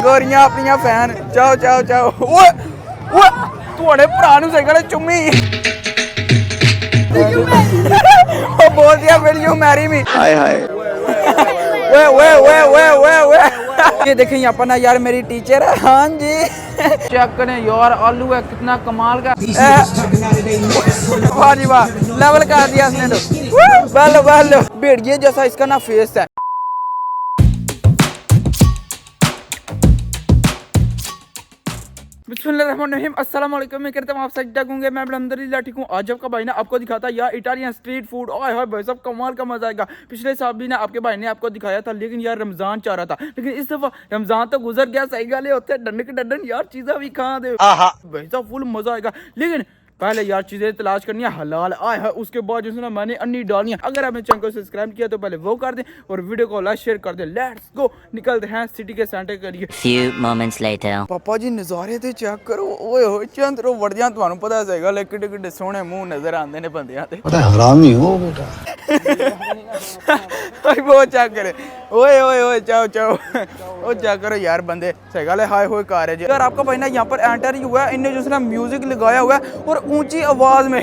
गोरियां अपनियां फैन चाओ चाओ चाओ ओए ओए ਤੁਹਾਡੇ ਭਰਾ ਨੂੰ ਸਾਈਕਲ ਚੁੰਮੀ ਉਹ ਬੋਲ ਦਿਆ will you marry me हाय हाय ओए ओए ओए ओए ओए ओए ये देखें यहाँ पर ना यार मेरी टीचर है हाँ जी चेक करें यार आलू है कितना कमाल का वाह जी वाह लेवल कर दिया इसने तो वेल वेल भेड़िए जैसा इसका ना फेस है बिस्मिल्लाहिर्रहमानिर्रहीम अस्सलाम वालेकुम मैं करता हूँ आप सजदा गूंगे मैं अल्हम्दुलिल्लाह ठीक हूँ। आज आपका भाई ना आपको दिखाता है यार इटालियन स्ट्रीट फूड ओए होए भाई सब कमाल का मजा आएगा। पिछले साल भी ना आपके भाई ने आपको दिखाया था लेकिन यार रमजान चाह रहा था लेकिन इस दफा रमजान तो गुजर गया सही गाले होते डंडन डंडन यार चीज़ें भी खा दे भाई साहब फुल मजा आएगा। लेकिन पहले यार चीजें तलाश करनी है हलाल आए है उसके बाद जो है ना मैंने अन्नी डालनी है। अगर आपने चैनल को सब्सक्राइब किया तो पहले वो कर दें और वीडियो को लाइक शेयर कर दें। लेट्स गो निकलते हैं सिटी के सेंटर करिए। Few moments later. पापा जी नज़ारे ते चेक करो ओए होए चंद्रो वड़दियां ਤੁਹਾਨੂੰ पता सही ले किड्डे किड्डे सोहने मुंह नजर आंदे ने बंदियां ते पता हरामी हो बेटा भाई वो चेक करे ओए ओए ओए चाओ चाओ ओ चेक करो यार बंदे सही गल है हाय होए कार है यार आपका भाई ना यहाँ पर एंटर ही हुआ है इनने जो है ना म्यूजिक लगाया हुआ है और ऊंची आवाज में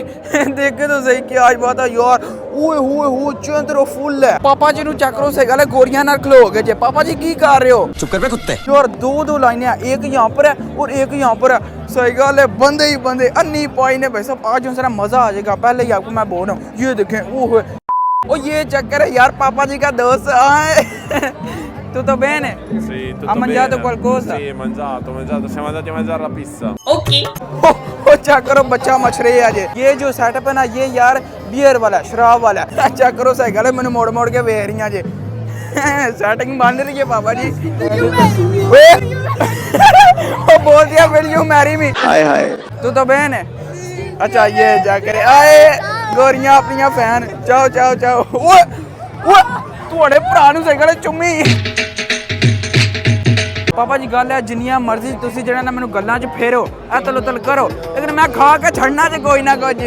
देखे तो सही क्या आज बात है यार ओए होए हो चंद्रो फुल है। पापा जी नु चेक करो सही गल है गोरियां नाल खलो गए जे पापा जी की कर रहे हो चुप कर बे कुत्ते यार दो लाइनें एक यहाँ पर है और एक यहाँ पर है सही गल है बंदे ही बंदे अन्नी पाई ने भाई साहब आज जो है मजा आ जाएगा। पहले ही आपको मैं बोल रहा हूँ ये देखें ओह ओ ये चक्कर है यार पापा जी का दोस्त आए tu sto bene? Sì, tutto ha mangiato bene. qualcosa? Sì, mangiato, siamo andati a mangiare la pizza. ओ चेक करो बच्चा मछली है ये जो सेटअप है ना ये यार बियर वाला शराब वाला चेक करो सही गल है मैंने मोड़ मोड़ के वेख रही जे सेटिंग बन रही है पापा जी ओ बोल दिया will you marry me हाय हाय तू तो बहन है अच्छा ये जाकर आए गोरियां अपनियां फैन चाओ चाओ चाओ ओए ओए ਤੁਹਾਡੇ ਭਰਾ ਨੂੰ ਸਹੀ ਗੱਲ ਚੁੰਮੀ पापा जी गल है जिन्नियां मर्जी तुसी जेड़ा ना मैनू गल्लां च फेरो अतल उतल करो लेकिन मैं खा के छड़ना च कोई ना कुछ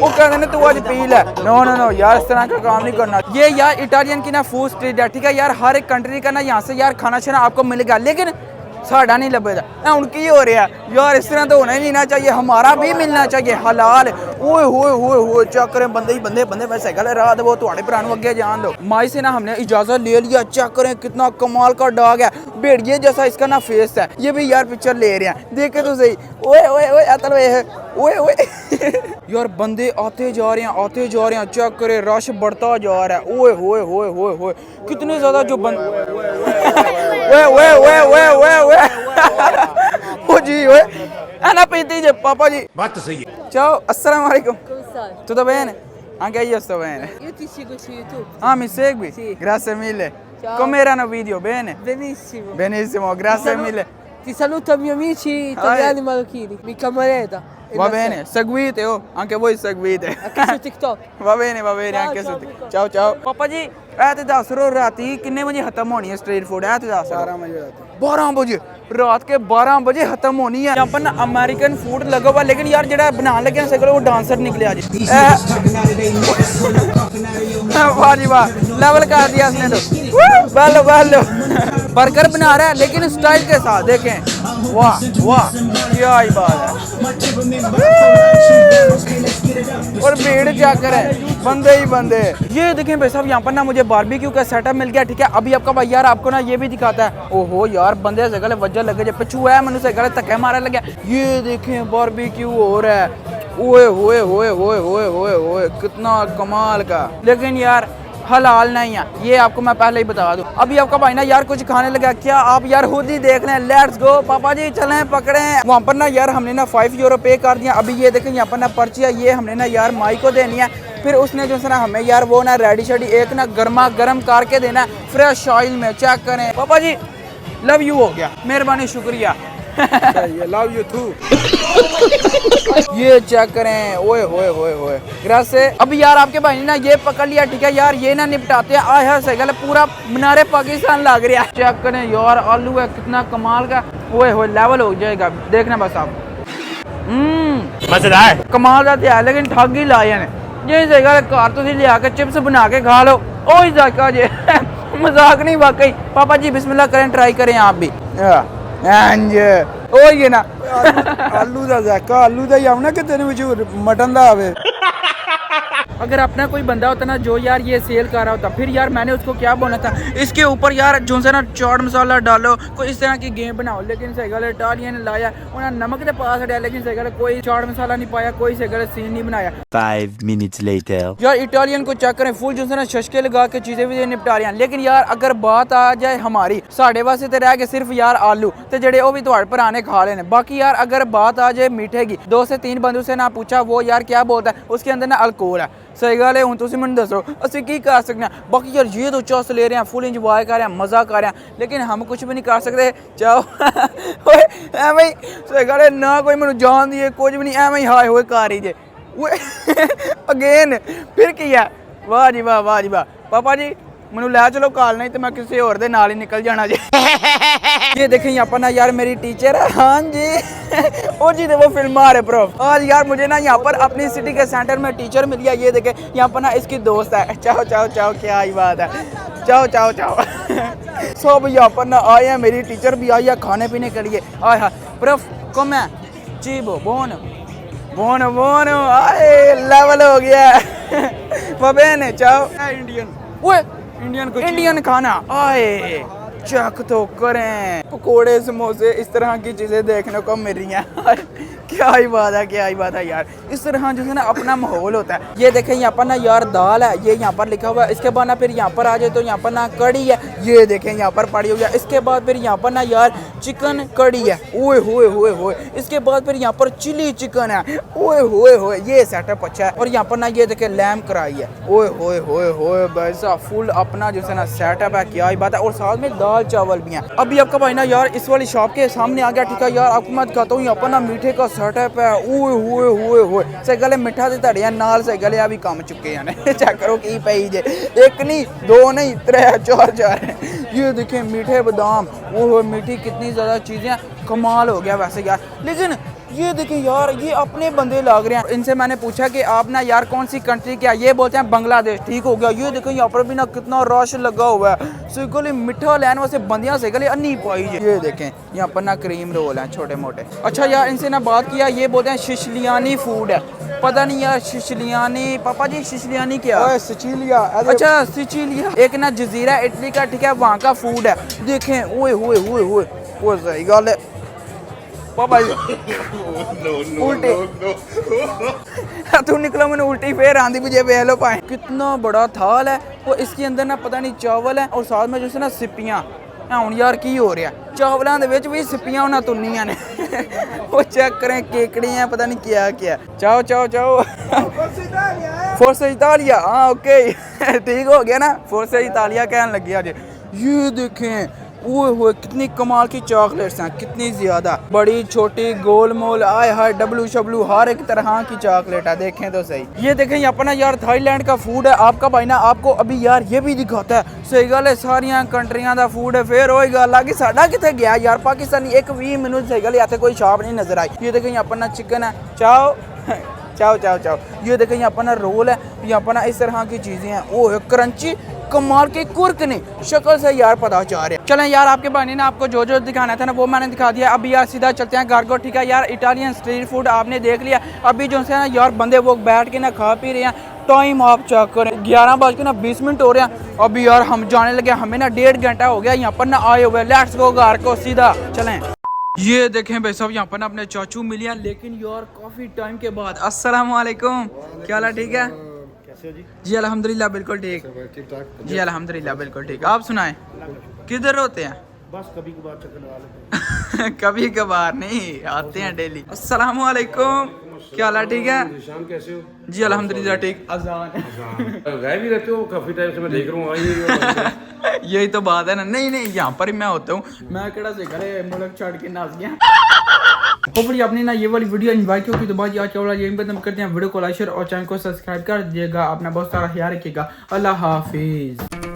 वो कहते ने तू आज पी ले नो नो नो यार इस तरह का काम नहीं करना। ये यार इटालियन की ना फूड स्ट्रीट है ठीक है यार हर एक कंट्री का ना यहाँ से यार खाना शाना आपको मिलेगा लेकिन साड़ा नहीं लभेगा उनकी हो रहा है यार इस तरह तो होना ही नहीं ना चाहिए हमारा भी मिलना चाहिए हलाल ओए होए होए होए चेक करें बंदे ही बंदे बंदे वैसे गल रात वो तुम्हारे भरा अगे जान दो। माई से ना हमने इजाजत ले लिया चेक करें कितना कमाल का डॉग है भेड़िए जैसा इसका ना फेस है ये भी यार पिक्चर ले रहे हैं देखे तो सही ओए ओए ओए अतल ओए ओए यार बंदे आते जा रहे हैं चेक करे रश बढ़ता जा रहा है ओए होए होए होए होए कितने ज्यादा जो बंदे ओए ओए ओए ओए ओए ओए ओ जी ओए ana pentite papà जी बात तो सही है। ciao assalamu alaikum Come stai? tutto bene anche io sto bene Io ti seguo su YouTube. ah mi segui Sì. grazie mille Ciao. com'erano video bene Benissimo. benissimo grazie mille Ti saluto ai miei amici italiani marocchini. Mi camareta. va bene seguite oh anche voi seguite Anche su TikTok. va bene Ciao, anche ciao, su Pico. ciao ciao पापा जी ऐ ते दस रो राती किन्ने बजे खत्म होनी है street food ऐ ते दस 12 बजे रात के 12 बजे खत्म होनी है। यहाँ पर ना अमेरिकन फूड लगा हुआ लेकिन यार जेड़ा बनाने लगे ना सगले वो डांसर निकले आज वाह जी वाह लेवल कर दिया इसने तो वेल वेल बर्गर बना रहा है लेकिन स्टाइल के साथ देखें वाह वाह क्या ही बात है और भीड़ जाकर है बंदे ही बंदे। ये देखें भाई साहब यहाँ पर ना मुझे बारबेक्यू का सेटअप मिल गया ठीक है। अभी आपका भाई यार आपको ना ये भी दिखाता है ओहो यार बंदे से गले वजह लगे जो पिछू है मैंने से गले धक्के मारे लगे ये देखें बारबेक्यू हो रहा है ओए होए होए होए होए होए होए कितना कमाल का लेकिन यार हलाल नहीं है ये आपको मैं पहले ही बता दूं। अभी आपका भाई ना यार कुछ खाने लगा क्या आप यार खुद ही देख लें लेट्स गो पापा जी चलें पकड़े वहाँ पर ना यार हमने ना 5 यूरो पे कर दिया। अभी ये देखें यहाँ पर ना पर्ची है ये हमने ना यार माई को देनी है फिर उसने जो है ना हमें यार वो ना रेडी शेडी एक ना गर्मा गर्म करके देना फ्रेश ऑयल में चेक करें पापा जी लव यू हो गया मेहरबानी शुक्रिया लव यू टू ये चेक करें ओए होए होए होए ग्रासे। अभी यार आपके भाई ने ना ये पकड़ लिया ठीक है यार ये ना निपटाते हैं आया है सही पूरा मीनारे पाकिस्तान लग रहा है। चेक करें यार आलू है कितना कमाल का ओए होए लेवल हो जाएगा देखना बस आप मजेदार कमाल का है लेकिन ठग ही लाए ने ये सही घर तुम लिया के चिप्स बना के खा लो ओ जाका जे मजाक नहीं वाकई। पापा जी बिस्मिल्लाह करें, ट्राई करें आप भी। ओ ये ना आलू ਦਾ ਜ਼ਾਇਕਾ आलू ਦਾ ਹੀ ਆਉਣਾ ਕਿ ਤੈਨੂੰ ਵਿੱਚ ਮਟਨ ਦਾ ਆਵੇ। अगर अपना कोई बंदा होता ना जो यार ये सेल कर रहा होता, फिर यार मैंने उसको क्या बोला था, इसके ऊपर यार जो से ना चाट मसाला डालो, कोई इस तरह की गेम बनाओ। लेकिन सही गल इटालियन ने लाया उन्हें नमक के पास हटाया, लेकिन सही गल कोई चाट मसाला नहीं पाया, कोई सही गल सीन नहीं बनाया। 5 minutes later यार इटालियन को चेक करें, फुल जो से ना शशके लगा के चीज़ें भी निपटा रहे हैं। लेकिन यार अगर बात आ जाए हमारी, साढ़े वास्ते तो रह गए सिर्फ यार आलू तो जड़े वो भी थोड़े पुराने खा लेने। बाकी यार अगर बात आ जाए मीठे की, 2 से 3 बंदों से ना पूछा वो यार क्या बोलता है, उसके अंदर ना अल्कोहल है। सही गल है, हूँ तुम मैं दसो असं की कर सकते हैं। बाकी यार ये तो चस ले रहे हैं, फुल इंजॉय कर रहे हैं, मज़ा कर रहे हैं, लेकिन हम कुछ भी नहीं कर सकते। चाहो एवं ही सही गल है ना, कोई मैं जान दिए कुछ भी नहीं, एवं ही हाय होए कर ही जे अगेन फिर किया। वाह जी वाह, वाह जी वाह। पापा जी मैनू लै चलो काल, नहीं तो मैं किसी और दे नाल ही निकल जाना जी। ये देखें यहाँ पर ना यार मेरी टीचर है, हाँ जी ओ जी वो फिल्म आ रहे प्रोफ। आज यार मुझे ना यहाँ पर अपनी सिटी के सेंटर में टीचर मिल गया। ये देखें यहाँ पर ना इसकी दोस्त है। चाओ चाओ चाओ, क्या ही बात है, चाओ चाओ चाओ। सब यहाँ पर ना आए हैं, मेरी टीचर भी आई है खाने पीने के लिए। आए हाँ प्रोफ कम है चीबो बोन बोन बोन आए लेवल हो गया। बबेन चाओ इंडियन, वो इंडियन को इंडियन खाना आए चेक तो करें। पकोड़े समोसे इस तरह की चीज़ें देखने को मिल रही हैं। क्या ही बात है, क्या ही बात है यार। इस तरह जो है ना अपना माहौल होता है। ये देखें यहाँ पर ना यार दाल है, ये यहाँ पर लिखा हुआ है। इसके बाद ना फिर यहाँ पर आ जाए तो यहाँ पर ना कड़ी है, ये देखें यहाँ पर पड़ी हुई है। इसके बाद फिर यहाँ पर ना यार चिकन कड़ी है, ओए होए होए होए। इसके बाद फिर यहाँ पर चिली चिकन है, ओए होए होए, ये सेटअप अच्छा है। और यहाँ पर ना ये देखें लैम कढ़ाई है, ओए होए होए होए, वैसा फुल अपना जो है ना सेटअप है। क्या ही बात है। और साथ में दाल चावल भी हैं। अभी आपका भाई ना यार इस वाली शॉप के सामने आ गया, ठीक है यार। आपको मैं दिखाता हूँ यहाँ पर ना मीठे का सेटअप है, ओए होए होए होए। सही गल मिठा दे धड़िया नाल सही गल भी कम चुके हैं। चेक करो की पई जे, एक नहीं दो नहीं 3 4 4। ये देखें मीठे बादाम, ओह मीठी कितनी ज़्यादा चीज़ें, कमाल हो गया वैसे यार। लेकिन ये देखें यार ये अपने बंदे लग रहे हैं। इनसे मैंने पूछा कि आप ना यार कौन सी कंट्री क्या, ये बोलते हैं बांग्लादेश। ठीक हो गया। ये देखें यहाँ पर भी ना कितना रश लगा हुआ है। सही मिठा लैन वास्ते बंदियां सही गली अन्नी पाई। ये देखें यहाँ पर ना क्रीम रोल हैं छोटे मोटे। अच्छा यार इनसे ना बात किया, ये बोलते हैं सिसिलियानी फूड है। पता नहीं यार सिसिलियानी, पापा जी सिसिलियानी क्या है? सिचिलिया। अच्छा सिचिलिया एक ना जजीरा इटली का, ठीक है, वहाँ का फूड है। देखें ओए होए होए होए, वो सही गल है पापा जी। उल्टी तू निकलो, मैंने उल्टी फिर आंधी मुझे वेख लो पाए। कितना बड़ा थाल है, वो इसके अंदर ना पता नहीं चावल है और साथ में जो है ना सिप्पियाँ। हूँ यार की हो रहा चावलों के भी सिप्पियाँ उन्हें तुनिया ने। वो चेक करें केकड़ियाँ, पता नहीं क्या क्या। चाओ चाओ चाओ। फोर्स इटालिया, हाँ ओके ठीक हो गया ना, फोर्स इटालिया कहने लगी आज। ये देखें ओए होए कितनी कमाल की चॉकलेट्स हैं, कितनी ज़्यादा बड़ी छोटी गोल मोल, आए हाय डब्लू शब्लू, हर एक तरह की चॉकलेट है। देखें तो सही। ये देखें यहाँ पर ना यार थाईलैंड का फूड है। आपका भाई ना आपको अभी यार ये भी दिखाता है। सही गल है सारिया कंट्रियां का फूड है। फिर वही गल आ कि साडा कितने गया यार, पाकिस्तानी एक 20 मिनट सही गल इतने कोई शॉप नहीं नजर आई। ये देखें यहाँ पर ना चिकन है, चाओ चाओ चाओ चाओ। ये देखें यहाँ पर ना रोल है, यहाँ पर ना इस तरह की चीज़ें हैं। ओह क्रंची कमाल की कुर्क नहीं शक्ल से यार पता चाह रहे। चलें यार आपके भाई ने ना आपको जो जो दिखाना था ना वो मैंने दिखा दिया। अभी यार सीधा चलते हैं घर को, ठीक है यार। इटालियन स्ट्रीट फूड आपने देख लिया। अभी जो है ना यार बंदे वो बैठ के ना खा पी रहे हैं। टाइम आप चेक करें 11:20 हो रहे हैं। अभी यार हम जाने लगे, हमें ना 1.5 घंटा हो गया यहाँ पर ना आए हुए। लेट्स गो घर को सीधा चलें। ये देखें भाई साहब यहाँ पर ना अपने चाचू मिले, लेकिन यार काफ़ी टाइम के बाद। अस्सलाम वालेकुम, क्या हाल है? ठीक है जी अल्हम्दुलिल्लाह बिल्कुल ठीक जी अल्हम्दुलिल्लाह बिल्कुल ठीक। आप सुनाएं किधर होते हैं? बस कभी कभार चक्कर लगा लेते हैं। कभी कभार नहीं, आते हैं डेली। अस्सलाम वालेकुम, क्या हाल है? ठीक है शाम कैसे हो? जी अल्हम्दुलिल्लाह ठीक। अजान गायब ही रहते हो काफी टाइम से, मैं देख रहा हूँ। यही तो बात है ना। नहीं नहीं यहाँ पर ही मैं होता हूँ, मैं केड़ा से घरे मुल्क छोड़ के नाच गया। होपफुली आपने ना ये वाली वीडियो एंजॉय की होगी। तो बात आज वाला यहीं पर करते हैं। वीडियो को लाइक शेयर और चैनल को सब्सक्राइब कर दीजिएगा। अपना बहुत सारा ख्याल रखिएगा। अल्लाह हाफिज।